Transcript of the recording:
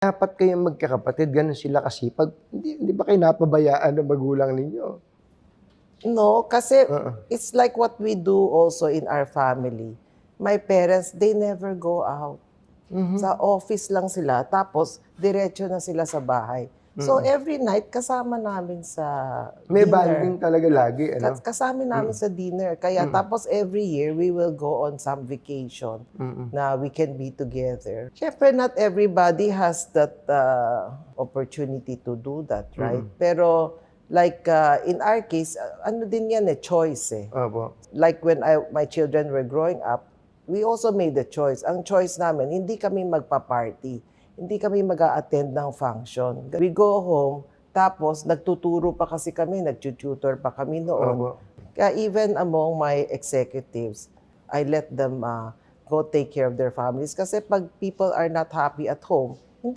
Dapat kayong magkakapatid gano'n sila kasipag, hindi ba kayo napabayaan ng magulang ninyo? No, kasi Oo. it's like what we do also in our family. My parents, they never go out. Sa Mhm. office lang sila tapos diretso na sila sa bahay. So Mm. every night kasama namin sa May bonding dinner. talaga lagi ano? Kasama namin Mm. sa dinner. Kaya Mm. tapos every year we will go on some vacation Mm. na we can be together. Siyempre not everybody has that opportunity to do that, right? Mm. Pero like in our case, ano din yan choice eh. Opo. Like when my children were growing up, we also made the choice. Ang choice namin, hindi kami magpa-party. Hindi kami mag-a-attend ng function. We go home, tapos nagtuturo pa kasi kami, nag-tutor pa kami noon. Opo. Kaya even among my executives, I let them go take care of their families. Kasi pag people are not happy at home, hindi